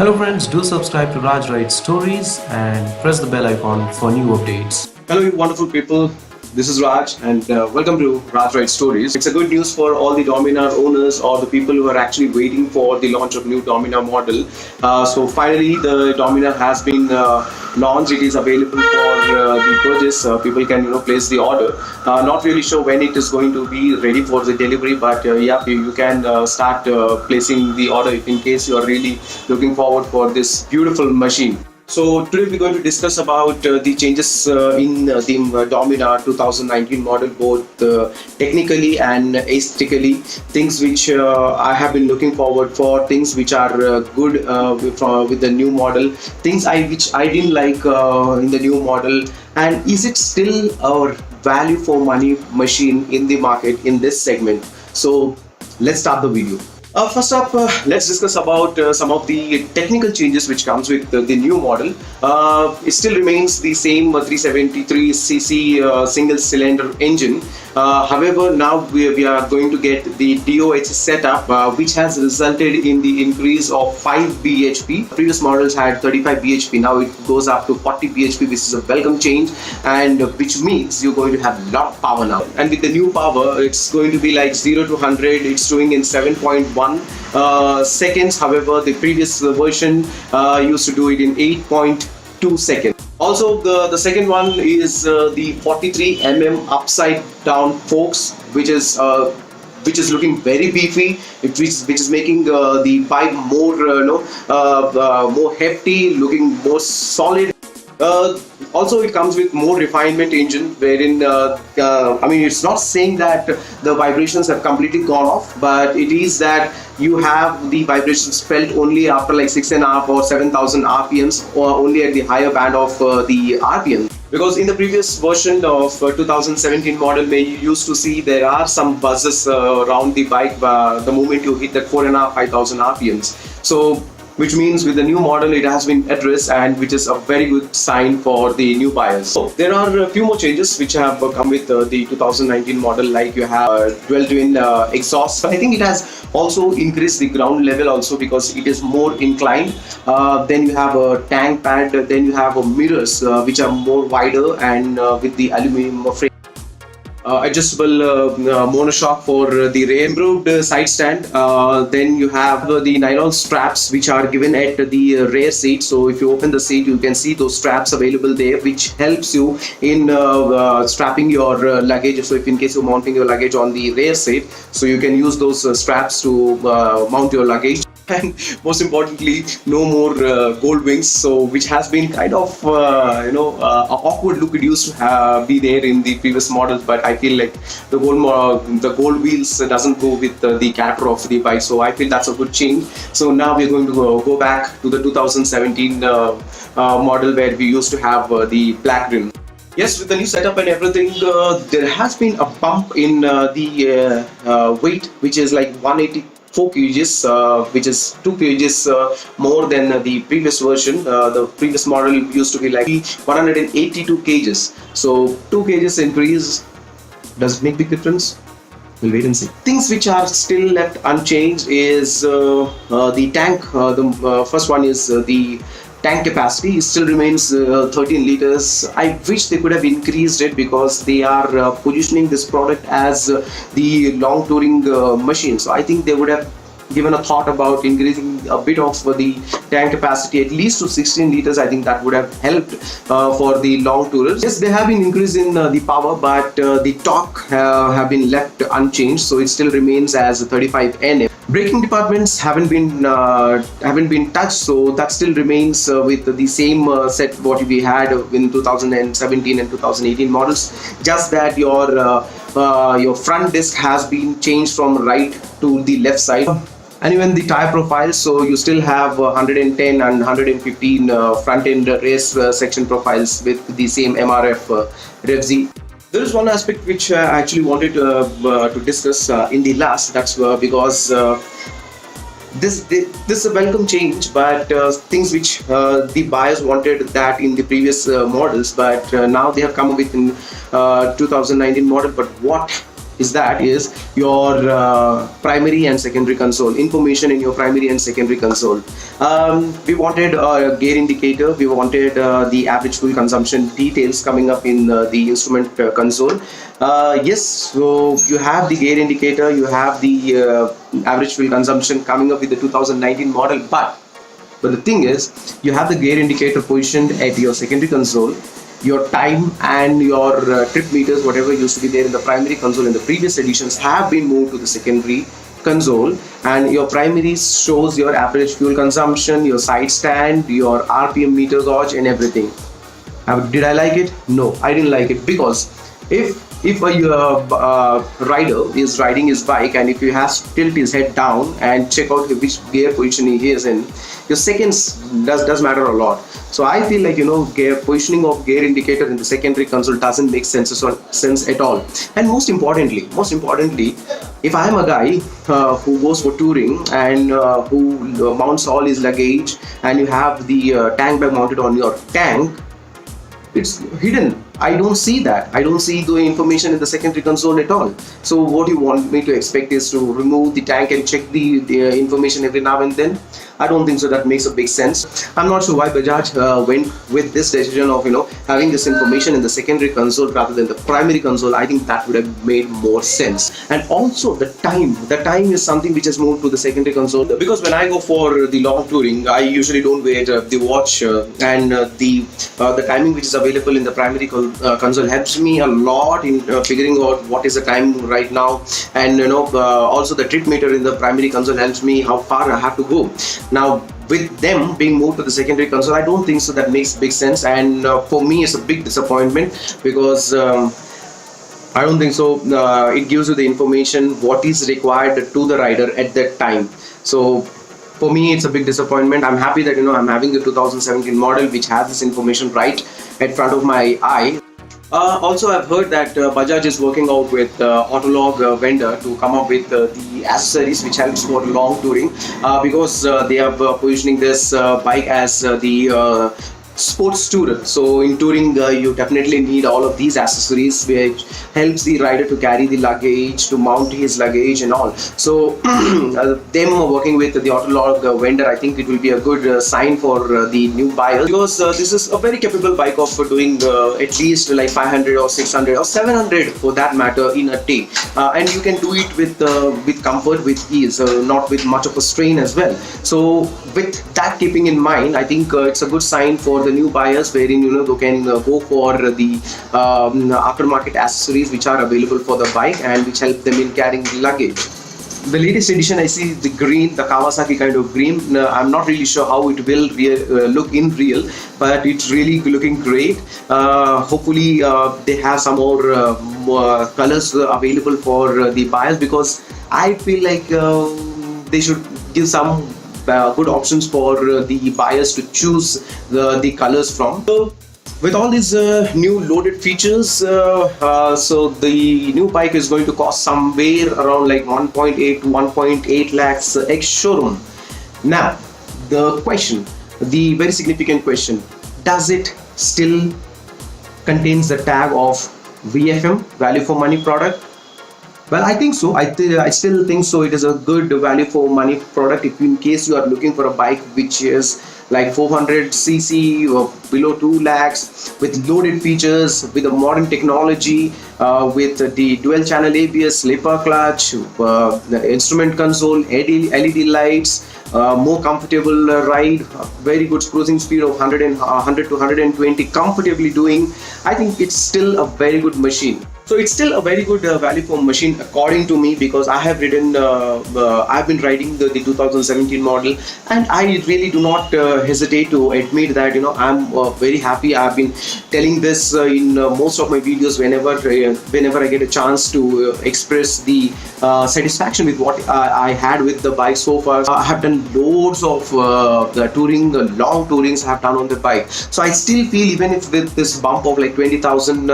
Hello friends, do subscribe to Raj Writes Stories and press the bell icon for new updates. Hello, you wonderful people. This is Raj, and welcome to Raj Writes Stories. It's a good news for all the Dominar owners or the people who are actually waiting for the launch of new Dominar model. So finally, the Dominar has been launched. It is available for the purchase. People can place the order. Not really sure when it is going to be ready for the delivery, but yeah, you can start placing the order in case you are really looking forward for this beautiful machine. So today we're going to discuss about the changes in the Dominar 2019 model, both technically and aesthetically. Things which I have been looking forward for, things which are good with the new model, things which I didn't like in the new model, and is it still a value for money machine in the market in this segment? So let's start the video. First up, let's discuss about some of the technical changes which comes with the new model. It still remains the same 373cc single cylinder engine. However, now we are going to get the DOHC setup, which has resulted in the increase of 5 bhp. Previous models had 35 bhp. Now it goes up to 40 bhp, which is a welcome change, and which means you're going to have a lot of power now. And with the new power, it's going to be like 0 to 100. It's doing in 7.1 seconds. However, the previous version used to do it in 8.2 seconds. Also, the second one is the 43 upside down forks, which is looking very beefy, which is making the bike more more hefty, looking more solid. Also, it comes with more refinement engine, wherein I mean, it's not saying that the vibrations have completely gone off, but it is that you have the vibrations felt only after like 6.5 or 7,000 RPMs, or only at the higher band of the RPM. Because in the previous version of 2017 model, where you used to see there are some buzzes around the bike the moment you hit that 4.5, 5,000 RPMs. So, which means with the new model it has been addressed, and which is a very good sign for the new buyers. So there are a few more changes which have come with the 2019 model, like you have dual twin exhaust. I think it has also increased the ground level also because it is more inclined. Then you have a tank pad, then you have mirrors which are more wider and with the aluminum frame. Adjustable monoshock for the rear, improved side stand. Then you have the nylon straps which are given at the rear seat. So if you open the seat, you can see those straps available there, which helps you in strapping your luggage. So if in case you're mounting your luggage on the rear seat, so you can use those straps to mount your luggage. And most importantly, no more gold wings, so which has been kind of an awkward look. It used to be there in the previous models, but I feel like the gold wheels doesn't go with the character of the bike, so I feel that's a good change. So now we're going to go back to the 2017 model, where we used to have the black rim. Yes, with the new setup and everything, there has been a bump in the weight, which is like 184 kgs, which is 2 kgs more than the previous version. The previous model used to be like 182 kgs. So 2 kgs increase does make big difference. We'll wait and see. Things which are still left unchanged is the tank. The first one is the tank capacity. It still remains 13 liters. I wish they could have increased it, because they are positioning this product as the long touring machine. So I think they would have given a thought about increasing a bit of the tank capacity at least to 16 liters. I think that would have helped for the long tourers. Yes, they have been increasing the power, but the torque have been left unchanged, so it still remains as 35 Nm. Braking departments haven't been touched, so that still remains with the same set what we had in 2017 and 2018 models. Just that your front disc has been changed from right to the left side. And even the tire profiles, so you still have 110 and 115 front end race section profiles with the same MRF Rev Z. There is one aspect which I actually wanted to discuss in the last. That's because this is a welcome change, but things which the buyers wanted that in the previous models, but now they have come up with in 2019 model. But what is your primary and secondary console information in your primary and secondary console. We wanted a gear indicator, we wanted the average fuel consumption details coming up in the instrument console. Yes, so you have the gear indicator, you have the average fuel consumption coming up with the 2019 model, but the thing is, you have the gear indicator positioned at your secondary console. Your time and your trip meters, whatever used to be there in the primary console in the previous editions, have been moved to the secondary console, and your primary shows your average fuel consumption, your side stand, your RPM meter gauge, and everything. Did I like it? No, I didn't like it, because if a rider is riding his bike, and if he has to tilt his head down and check out which gear position he is in, your seconds does matter a lot. So I feel like, gear positioning of gear indicator in the secondary console doesn't make sense at all. And most importantly, if I am a guy who goes for touring and who mounts all his luggage, and you have the tank bag mounted on your tank, it's hidden. I don't see that. I don't see the information in the secondary console at all. So what you want me to expect is to remove the tank and check the information every now and then? I don't think so. That makes a big sense. I'm not sure why Bajaj went with this decision of having this information in the secondary console rather than the primary console. I think that would have made more sense. And also the time is something which has moved to the secondary console, because when I go for the long touring, I usually don't wear the watch, and the timing which is available in the primary console helps me a lot in figuring out what is the time right now, and also the trip meter in the primary console helps me how far I have to go. Now, with them being moved to the secondary console, I don't think so that makes big sense, and for me it's a big disappointment, because I don't think so it gives you the information what is required to the rider at that time. So for me it's a big disappointment. I'm happy that I'm having the 2017 model which has this information right at front of my eye. Also, I've heard that Bajaj is working out with Autolog vendor to come up with the accessories which helps for long touring, because they are positioning this bike as the sports tourer. So in touring, you definitely need all of these accessories which helps the rider to carry the luggage, to mount his luggage and all. So them working with the Autolog vendor, I think it will be a good sign for the new buyers, because this is a very capable bike of doing at least like 500 or 600 or 700 for that matter in a day, and you can do it with comfort, with ease, not with much of a strain as well. So with that keeping in mind, I think it's a good sign for the new buyers, wherein they can go for the aftermarket accessories which are available for the bike and which help them in carrying the luggage. The latest edition, I see the green, the Kawasaki kind of green. I'm not really sure how it will look in real, but it's really looking great. Hopefully they have some more colors available for the buyers, because I feel like they should give some good options for the buyers to choose the colors from. So with all these new loaded features, so the new bike is going to cost somewhere around like 1.8 to 1.8 lakhs ex-showroom. Now, the very significant question, does it still contains the tag of VFM, value for money product? Well, I think so. I still think so. It is a good value for money product if in case you are looking for a bike which is like 400cc or below 2 lakhs with loaded features, with a modern technology, with the dual channel ABS, slipper clutch, the instrument console, LED lights, more comfortable ride, very good cruising speed of 100 to 120, comfortably doing. I think it's still a very good machine. So it's still a very good value for machine according to me, because I have ridden, I've been riding the 2017 model, and I really do not hesitate to admit that I'm very happy. I've been telling this in most of my videos whenever I get a chance to express the satisfaction with what I had with the bike so far. I have done loads of touring, long tourings I have done on the bike. So I still feel, even if with this bump of like 20,000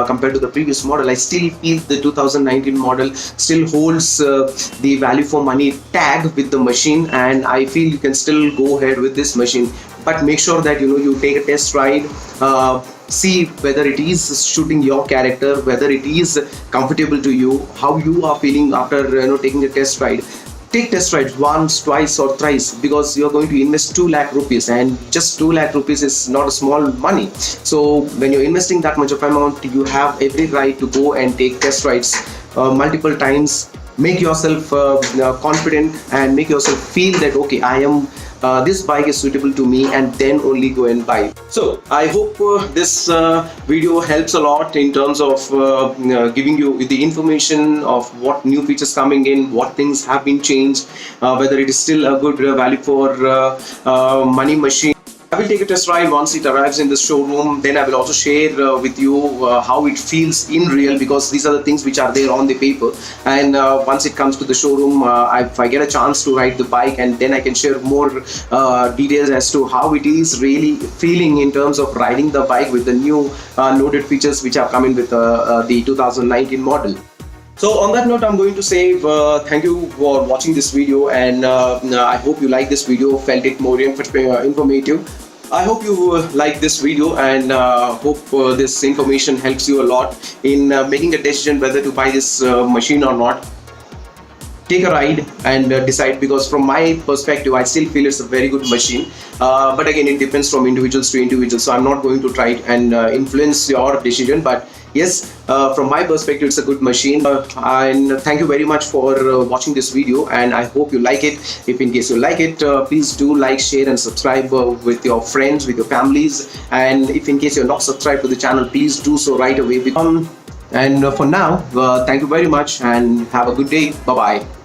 compared to the previous model, I still feel the 2019 model still holds the value for money tag with the machine, and I feel you can still go ahead with this machine. But make sure that you take a test ride, see whether it is suiting your character, whether it is comfortable to you, how you are feeling after taking a test ride. Take test rides once, twice, or thrice, because you are going to invest 2 lakh rupees, and just 2 lakh rupees is not a small money. So when you're investing that much of amount, you have every right to go and take test rides multiple times. Make yourself confident and make yourself feel that okay, I am this bike is suitable to me, and then only go and buy. So I hope this video helps a lot in terms of giving you the information of what new features coming in, what things have been changed, whether it is still a good value for money machine. I will take a test ride once it arrives in the showroom. Then I will also share with you how it feels in real, because these are the things which are there on the paper. And once it comes to the showroom, if I get a chance to ride the bike, and then I can share more details as to how it is really feeling in terms of riding the bike with the new loaded features which are coming with the 2019 model. So on that note, I'm going to say thank you for watching this video, and I hope you like this video, felt it more informative. I hope you like this video, and hope this information helps you a lot in making a decision whether to buy this machine or not. Take a ride and decide, because from my perspective I still feel it's a very good machine, but again it depends from individuals to individuals, so I'm not going to try and influence your decision. But yes, from my perspective it's a good machine, and thank you very much for watching this video, and I hope you like it. If in case you like it, please do like, share and subscribe with your friends, with your families, and if in case you're not subscribed to the channel, please do so right away. And for now, thank you very much and have a good day. Bye bye.